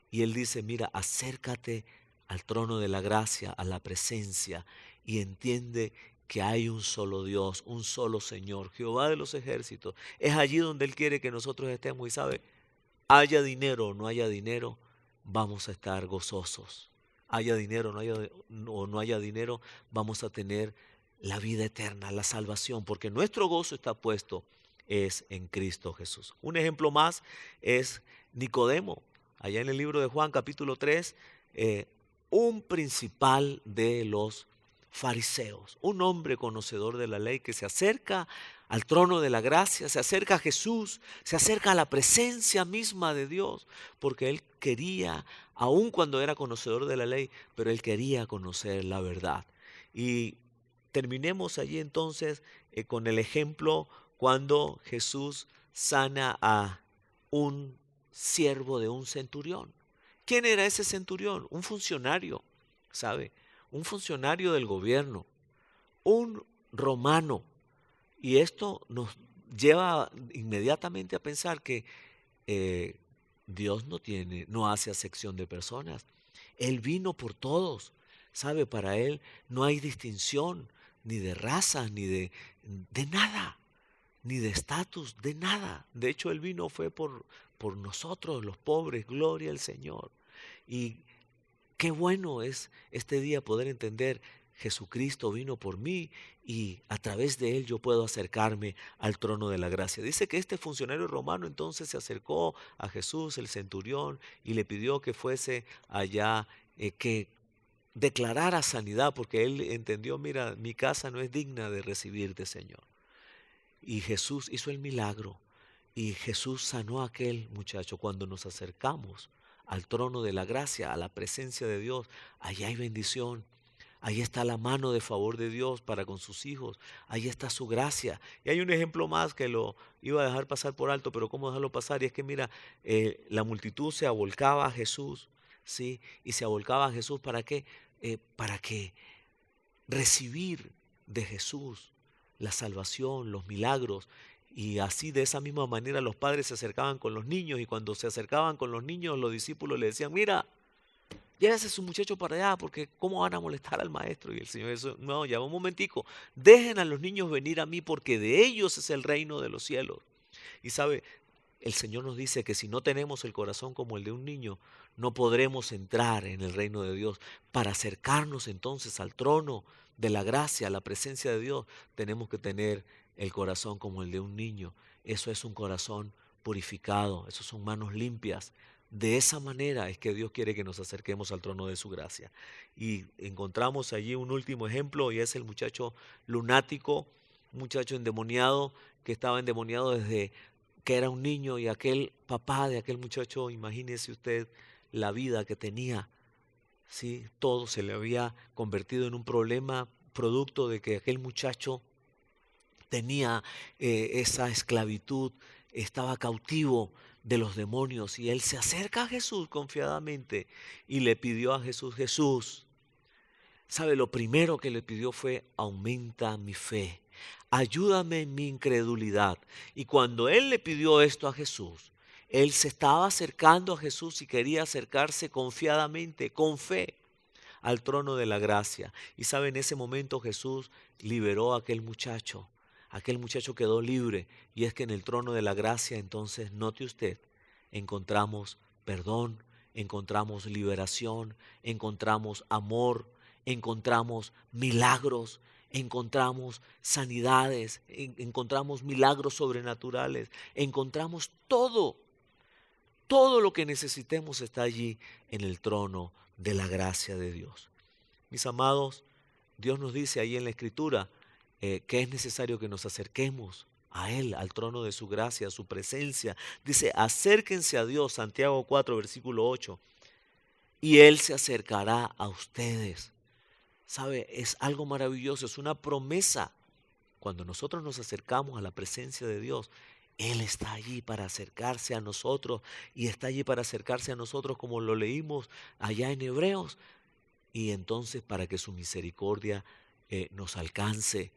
Y Él dice, mira, acércate al trono de la gracia, a la presencia, y entiende que hay un solo Dios, un solo Señor, Jehová de los ejércitos. Es allí donde Él quiere que nosotros estemos. Y sabe, haya dinero o no haya dinero, vamos a estar gozosos. Haya dinero o no haya dinero, vamos a tener la vida eterna, la salvación, porque nuestro gozo está puesto es en Cristo Jesús. Un ejemplo más es Nicodemo. allá en el libro de Juan capítulo 3, un principal de los fariseos, un hombre conocedor de la ley que se acerca al trono de la gracia, se acerca a Jesús, se acerca a la presencia misma de Dios, porque él quería, aun cuando era conocedor de la ley, pero él quería conocer la verdad. Y terminemos allí entonces con el ejemplo cuando Jesús sana a un siervo de un centurión. ¿Quién era ese centurión? Un funcionario, ¿sabe? Un funcionario del gobierno, un romano. Y esto nos lleva inmediatamente a pensar que Dios no hace acepción de personas. Él vino por todos, ¿sabe? Para Él no hay distinción ni de raza, ni de nada, ni de estatus, de nada. De hecho, Él vino fue por nosotros, los pobres, gloria al Señor. Y qué bueno es este día poder entender, Jesucristo vino por mí y a través de Él yo puedo acercarme al trono de la gracia. Dice que este funcionario romano entonces se acercó a Jesús, el centurión, y le pidió que fuese allá, que declarara sanidad, porque él entendió, mira, mi casa no es digna de recibirte, Señor. Y Jesús hizo el milagro y Jesús sanó a aquel muchacho. Cuando nos acercamos al trono de la gracia, a la presencia de Dios, allá hay bendición. Ahí está la mano de favor de Dios para con sus hijos. Ahí está su gracia. Y hay un ejemplo más que lo iba a dejar pasar por alto, pero ¿cómo dejarlo pasar? Y es que mira, la multitud se avolcaba a Jesús, ¿sí? Y se avolcaba a Jesús ¿para qué? Para que recibir de Jesús la salvación, los milagros. Y así de esa misma manera los padres se acercaban con los niños, y cuando se acercaban con los niños, los discípulos le decían, mira, llévese a su muchacho para allá, porque ¿cómo van a molestar al maestro? Y el Señor dice, no, ya un momentico, dejen a los niños venir a mí, porque de ellos es el reino de los cielos. Y sabe, el Señor nos dice que si no tenemos el corazón como el de un niño, no podremos entrar en el reino de Dios. Para acercarnos entonces al trono de la gracia, a la presencia de Dios, tenemos que tener el corazón como el de un niño. Eso es un corazón purificado, eso son manos limpias. De esa manera es que Dios quiere que nos acerquemos al trono de su gracia. Y encontramos allí un último ejemplo, y es el muchacho lunático, un muchacho endemoniado, que estaba endemoniado desde que era un niño, y aquel papá de aquel muchacho, imagínese usted la vida que tenía, ¿sí? Todo se le había convertido en un problema producto de que aquel muchacho tenía esa esclavitud, estaba cautivo de los demonios, y él se acerca a Jesús confiadamente y le pidió a Jesús, Jesús, ¿sabe? Lo primero que le pidió fue, aumenta mi fe, ayúdame en mi incredulidad. Y cuando él le pidió esto a Jesús, él se estaba acercando a Jesús y quería acercarse confiadamente, con fe, al trono de la gracia. Y sabe, en ese momento Jesús liberó a aquel muchacho. Aquel muchacho quedó libre, y es que en el trono de la gracia, entonces, note usted, encontramos perdón, encontramos liberación, encontramos amor, encontramos milagros, encontramos sanidades, encontramos milagros sobrenaturales, encontramos todo lo que necesitemos está allí en el trono de la gracia de Dios. Mis amados, Dios nos dice ahí en la Escritura, que es necesario que nos acerquemos a Él, al trono de su gracia, a su presencia. Dice, acérquense a Dios, Santiago 4, versículo 8, y Él se acercará a ustedes. ¿Sabe? Es algo maravilloso, es una promesa. Cuando nosotros nos acercamos a la presencia de Dios, Él está allí para acercarse a nosotros, y está allí para acercarse a nosotros como lo leímos allá en Hebreos, y entonces para que su misericordia nos alcance,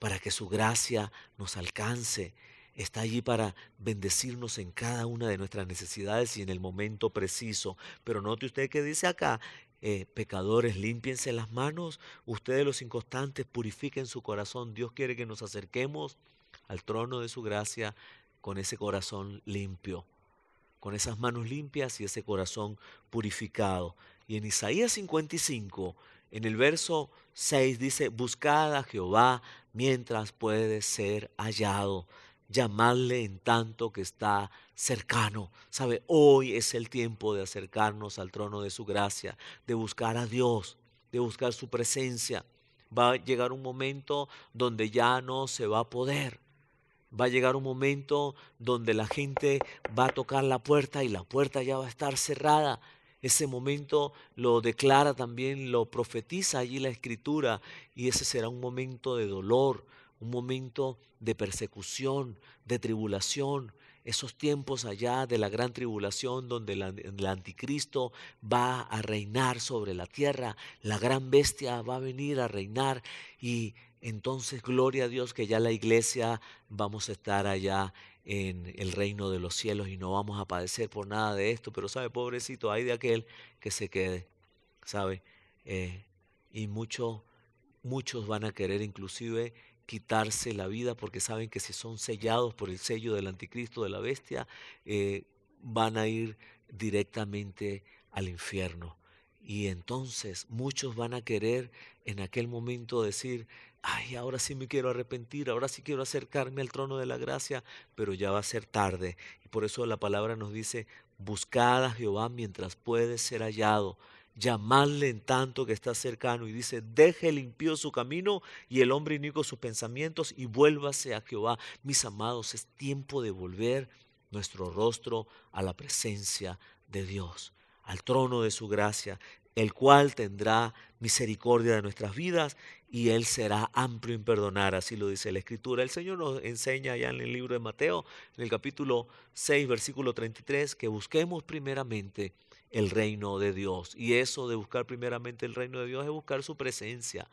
para que su gracia nos alcance. Está allí para bendecirnos en cada una de nuestras necesidades y en el momento preciso. Pero note usted que dice acá, pecadores, límpiense las manos, ustedes los inconstantes, purifiquen su corazón. Dios quiere que nos acerquemos al trono de su gracia con ese corazón limpio, con esas manos limpias y ese corazón purificado. Y en Isaías 55, en el verso 6 dice, buscad a Jehová mientras puede ser hallado, llamadle en tanto que está cercano. ¿Sabe? Hoy es el tiempo de acercarnos al trono de su gracia, de buscar a Dios, de buscar su presencia. Va a llegar un momento donde ya no se va a poder. Va a llegar un momento donde la gente va a tocar la puerta y la puerta ya va a estar cerrada. Ese momento lo declara también, lo profetiza allí la Escritura, y ese será un momento de dolor, un momento de persecución, de tribulación. Esos tiempos allá de la gran tribulación donde el anticristo va a reinar sobre la tierra, la gran bestia va a venir a reinar, y entonces gloria a Dios que ya la iglesia vamos a estar allá en el reino de los cielos y no vamos a padecer por nada de esto. Pero sabe, pobrecito, hay de aquel que se quede, sabe, y muchos van a querer inclusive quitarse la vida porque saben que si son sellados por el sello del anticristo, de la bestia, van a ir directamente al infierno. Y entonces muchos van a querer en aquel momento decir: ay, ahora sí me quiero arrepentir, ahora sí quiero acercarme al trono de la gracia, pero ya va a ser tarde. Y por eso la palabra nos dice: buscad a Jehová mientras puede ser hallado, llamadle en tanto que está cercano. Y dice: deje el impío su camino y el hombre inicuo sus pensamientos y vuélvase a Jehová. Mis amados, es tiempo de volver nuestro rostro a la presencia de Dios, al trono de su gracia, el cual tendrá misericordia de nuestras vidas y Él será amplio en perdonar, así lo dice la Escritura. El Señor nos enseña allá en el libro de Mateo, en el capítulo 6, versículo 33, que busquemos primeramente el reino de Dios. Y eso de buscar primeramente el reino de Dios es buscar su presencia,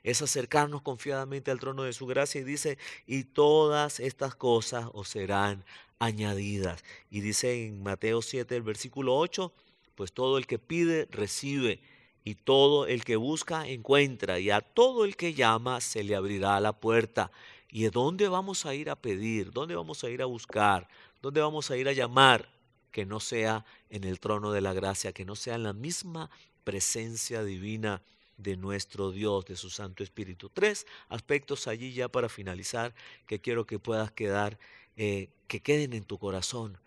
es acercarnos confiadamente al trono de su gracia. Y dice: y todas estas cosas os serán añadidas. Y dice en Mateo 7, el versículo 8, pues todo el que pide, recibe, y todo el que busca, encuentra, y a todo el que llama, se le abrirá la puerta. ¿Y de dónde vamos a ir a pedir? ¿Dónde vamos a ir a buscar? ¿Dónde vamos a ir a llamar? Que no sea en el trono de la gracia, que no sea en la misma presencia divina de nuestro Dios, de su Santo Espíritu. 3 aspectos allí ya para finalizar que quiero que puedas quedar, que queden en tu corazón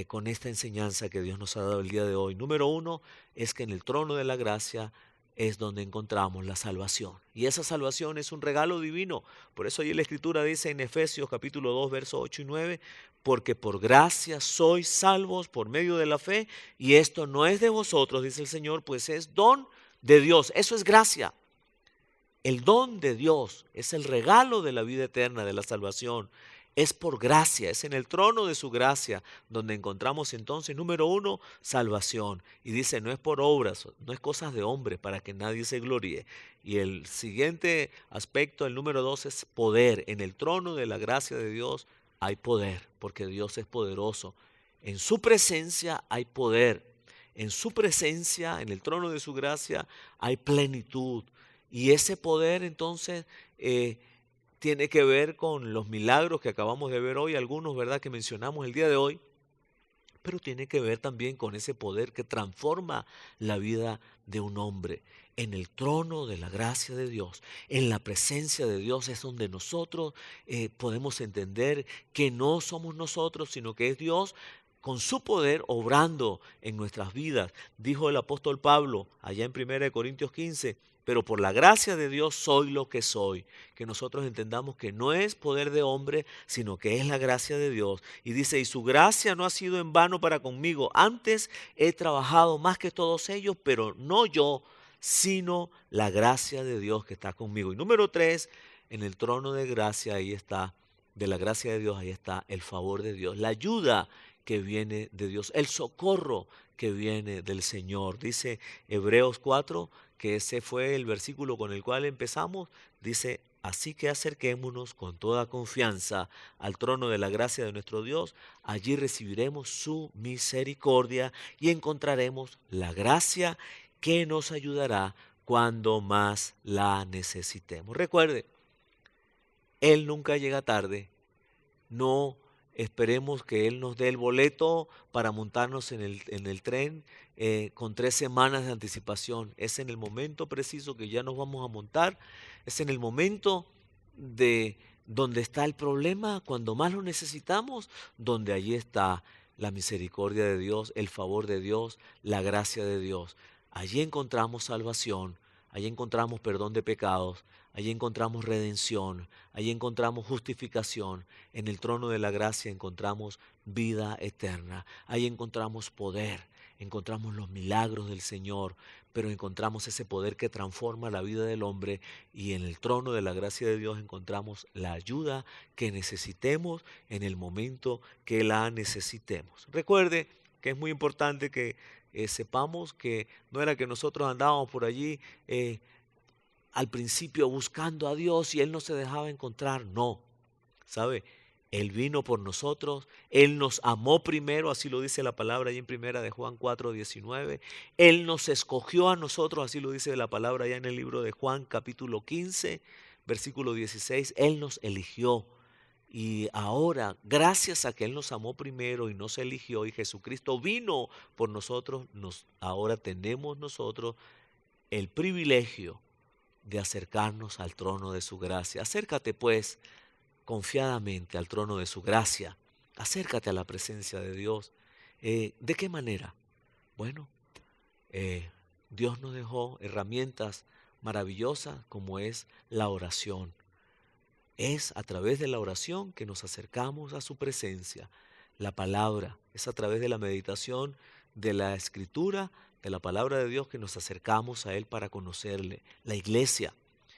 con esta enseñanza que Dios nos ha dado el día de hoy. Número 1 es que en el trono de la gracia es donde encontramos la salvación. Y esa salvación es un regalo divino. Por eso allí la Escritura dice en Efesios capítulo 2, versos 8 y 9, porque por gracia sois salvos por medio de la fe, y esto no es de vosotros, dice el Señor, pues es don de Dios. Eso es gracia. El don de Dios es el regalo de la vida eterna, de la salvación. Es por gracia, es en el trono de su gracia donde encontramos entonces, número 1, salvación. Y dice: no es por obras, no es cosas de hombre para que nadie se gloríe. Y el siguiente aspecto, el número 2, es poder. En el trono de la gracia de Dios hay poder, porque Dios es poderoso. En su presencia hay poder. En su presencia, en el trono de su gracia, hay plenitud. Y ese poder entonces tiene que ver con los milagros que acabamos de ver hoy, algunos, ¿verdad?, que mencionamos el día de hoy, pero tiene que ver también con ese poder que transforma la vida de un hombre. En el trono de la gracia de Dios, en la presencia de Dios, es donde nosotros podemos entender que no somos nosotros, sino que es Dios con su poder obrando en nuestras vidas. Dijo el apóstol Pablo allá en 1 Corintios 15, pero por la gracia de Dios soy lo que soy. Que nosotros entendamos que no es poder de hombre, sino que es la gracia de Dios. Y dice: y su gracia no ha sido en vano para conmigo. Antes he trabajado más que todos ellos, pero no yo, sino la gracia de Dios que está conmigo. Y número 3, en el trono de gracia, ahí está, de la gracia de Dios, ahí está el favor de Dios, la ayuda que viene de Dios, el socorro que viene del Señor. Dice Hebreos 4, que ese fue el versículo con el cual empezamos, dice: así que acerquémonos con toda confianza al trono de la gracia de nuestro Dios, allí recibiremos su misericordia y encontraremos la gracia que nos ayudará cuando más la necesitemos. Recuerde, Él nunca llega tarde. No esperemos que Él nos dé el boleto para montarnos en el tren con 3 semanas de anticipación. Es en el momento preciso que ya nos vamos a montar. Es en el momento de donde está el problema, cuando más lo necesitamos, donde allí está la misericordia de Dios, el favor de Dios, la gracia de Dios. Allí encontramos salvación, allí encontramos perdón de pecados, allí encontramos redención, allí encontramos justificación. En el trono de la gracia encontramos vida eterna, ahí encontramos poder, encontramos los milagros del Señor, pero encontramos ese poder que transforma la vida del hombre, y en el trono de la gracia de Dios encontramos la ayuda que necesitemos en el momento que la necesitemos. Recuerde que es muy importante que sepamos que no era que nosotros andábamos por allí al principio buscando a Dios y Él no se dejaba encontrar. No, ¿sabe? Él vino por nosotros, Él nos amó primero, así lo dice la palabra allí en primera de Juan 4:19. Él nos escogió a nosotros, así lo dice la palabra allá en el libro de Juan capítulo 15, versículo 16. Él nos eligió. Y ahora, gracias a que Él nos amó primero y nos eligió y Jesucristo vino por nosotros, ahora tenemos nosotros el privilegio de acercarnos al trono de su gracia. Acércate pues confiadamente al trono de su gracia. Acércate a la presencia de Dios. ¿De qué manera? Bueno, Dios nos dejó herramientas maravillosas como es la oración. Es a través de la oración que nos acercamos a su presencia. La palabra es a través de la meditación de la Escritura, de la palabra de Dios, que nos acercamos a Él para conocerle. La iglesia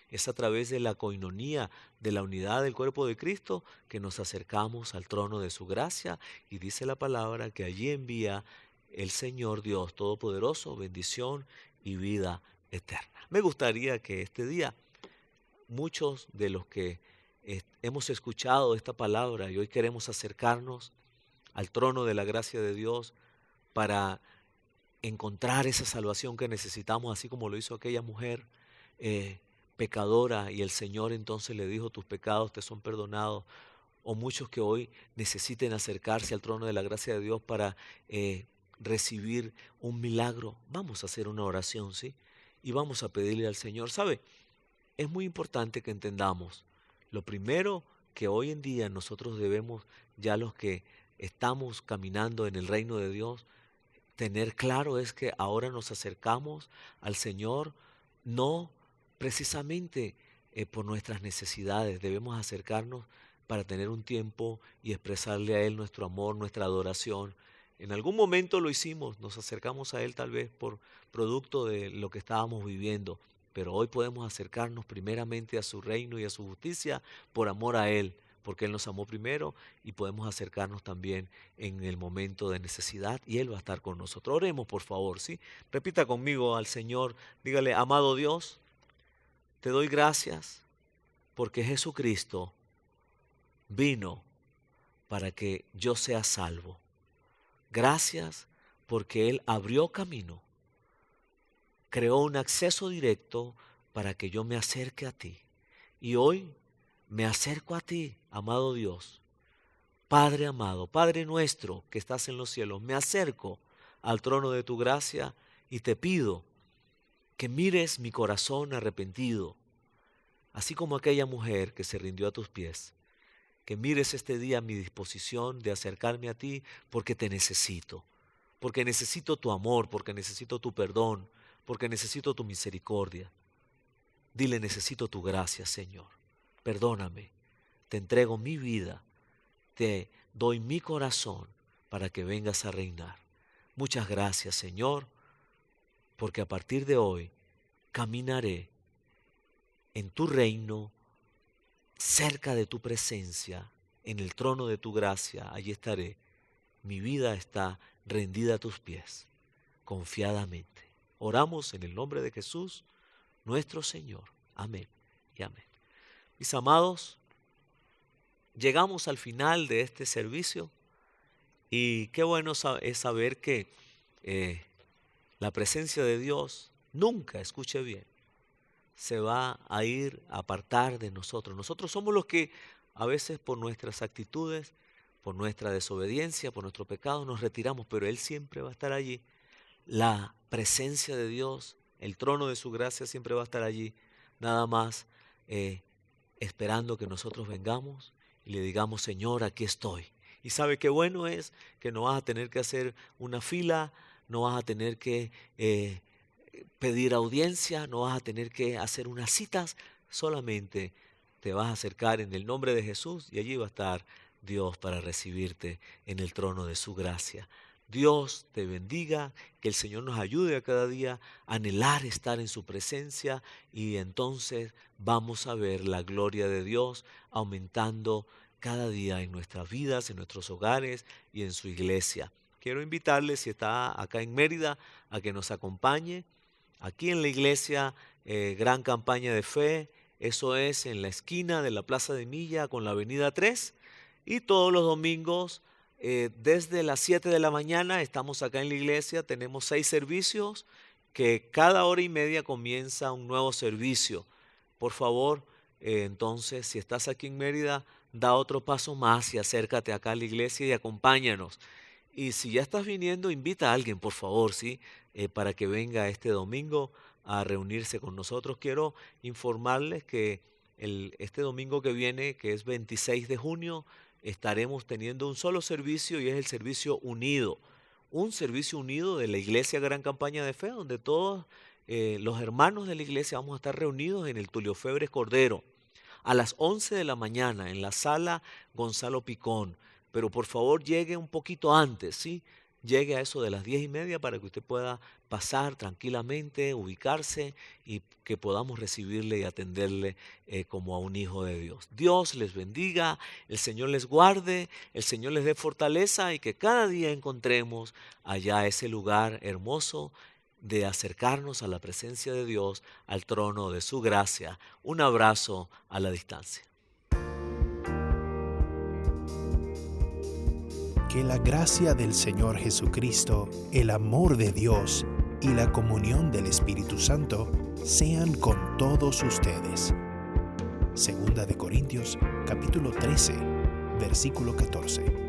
es a través de la coinonía, de la unidad del cuerpo de Cristo, que nos acercamos al trono de su gracia, y dice la palabra que allí envía el Señor Dios Todopoderoso bendición y vida eterna. Me gustaría que este día muchos de los que hemos escuchado esta palabra y hoy queremos acercarnos al trono de la gracia de Dios para encontrar esa salvación que necesitamos, así como lo hizo aquella mujer pecadora, y el Señor entonces le dijo: tus pecados te son perdonados. O muchos que hoy necesiten acercarse al trono de la gracia de Dios para recibir un milagro. Vamos a hacer una oración, ¿sí? Y vamos a pedirle al Señor. ¿Sabe? Es muy importante que entendamos. Lo primero que hoy en día nosotros debemos, ya los que estamos caminando en el reino de Dios, tener claro es que ahora nos acercamos al Señor no precisamente por nuestras necesidades. Debemos acercarnos para tener un tiempo y expresarle a Él nuestro amor, nuestra adoración. En algún momento lo hicimos, nos acercamos a Él tal vez por producto de lo que estábamos viviendo, pero hoy podemos acercarnos primeramente a su reino y a su justicia por amor a Él, porque Él nos amó primero, y podemos acercarnos también en el momento de necesidad y Él va a estar con nosotros. Oremos, por favor, ¿sí? Repita conmigo al Señor, dígale: amado Dios, te doy gracias porque Jesucristo vino para que yo sea salvo. Gracias porque Él abrió camino, creó un acceso directo para que yo me acerque a ti. Y hoy me acerco a ti, amado Dios. Padre amado, Padre nuestro que estás en los cielos, me acerco al trono de tu gracia y te pido que mires mi corazón arrepentido, así como aquella mujer que se rindió a tus pies. Que mires este día mi disposición de acercarme a ti porque te necesito, porque necesito tu amor, porque necesito tu perdón, porque necesito tu misericordia. Dile: necesito tu gracia, Señor. Perdóname, te entrego mi vida, te doy mi corazón para que vengas a reinar. Muchas gracias, Señor, porque a partir de hoy caminaré en tu reino, cerca de tu presencia, en el trono de tu gracia. Allí estaré. Mi vida está rendida a tus pies, confiadamente. Oramos en el nombre de Jesús, nuestro Señor. Amén y amén. Mis amados, llegamos al final de este servicio y qué bueno es saber que la presencia de Dios nunca, escuche bien, se va a ir a apartar de nosotros. Nosotros somos los que a veces por nuestras actitudes, por nuestra desobediencia, por nuestro pecado nos retiramos, pero Él siempre va a estar allí. La presencia de Dios, el trono de su gracia siempre va a estar allí. Nada más esperando que nosotros vengamos y le digamos, Señor, aquí estoy. Y sabe qué bueno es que no vas a tener que hacer una fila, no vas a tener que pedir audiencia, no vas a tener que hacer unas citas, solamente te vas a acercar en el nombre de Jesús y allí va a estar Dios para recibirte en el trono de su gracia. Dios te bendiga, que el Señor nos ayude a cada día a anhelar estar en su presencia y entonces vamos a ver la gloria de Dios aumentando cada día en nuestras vidas, en nuestros hogares y en su iglesia. Quiero invitarle, si está acá en Mérida, a que nos acompañe aquí en la iglesia Gran Campaña de Fe. Eso es en la esquina de la Plaza de Milla con la Avenida 3. Y todos los domingos, desde las 7 de la mañana, estamos acá en la iglesia. Tenemos 6 servicios que cada hora y media comienza un nuevo servicio. Por favor, entonces, si estás aquí en Mérida, da otro paso más y acércate acá a la iglesia y acompáñanos. Y si ya estás viniendo, invita a alguien, por favor, ¿sí? Para que venga este domingo a reunirse con nosotros. Quiero informarles que este domingo que viene, que es 26 de junio, estaremos teniendo un solo servicio y es el servicio unido. Un servicio unido de la Iglesia Gran Campaña de Fe, donde todos los hermanos de la iglesia vamos a estar reunidos en el Tulio Febres Cordero a las 11 de la mañana en la sala Gonzalo Picón. Pero por favor llegue un poquito antes, ¿sí? Llegue a eso de las 10:30 para que usted pueda pasar tranquilamente, ubicarse y que podamos recibirle y atenderle como a un hijo de Dios. Dios les bendiga, el Señor les guarde, el Señor les dé fortaleza y que cada día encontremos allá ese lugar hermoso de acercarnos a la presencia de Dios, al trono de su gracia. Un abrazo a la distancia. Que la gracia del Señor Jesucristo, el amor de Dios y la comunión del Espíritu Santo sean con todos ustedes. Segunda de Corintios, capítulo 13, versículo 14.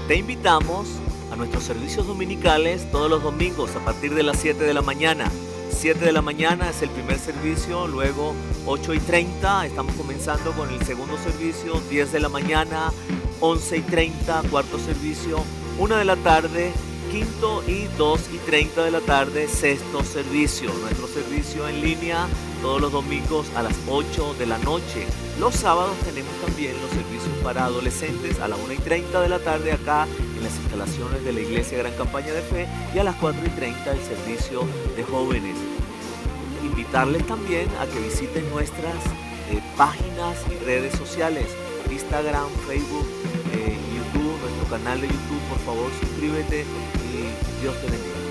Te invitamos a nuestros servicios dominicales todos los domingos a partir de las 7 de la mañana. 7 de la mañana es el primer servicio, luego 8:30 estamos comenzando con el segundo servicio, 10 de la mañana, 11:30, cuarto servicio, 1 de la tarde, quinto y 2:30 de la tarde, sexto servicio. Nuestro servicio en línea todos los domingos a las 8 de la noche. Los sábados tenemos también los servicios para adolescentes a las 1:30 de la tarde acá en las instalaciones de la Iglesia Gran Campaña de Fe y a las 4:30 el servicio de jóvenes. Invitarles también a que visiten nuestras páginas y redes sociales, Instagram, Facebook, YouTube, nuestro canal de YouTube. Por favor, suscríbete y Dios te bendiga.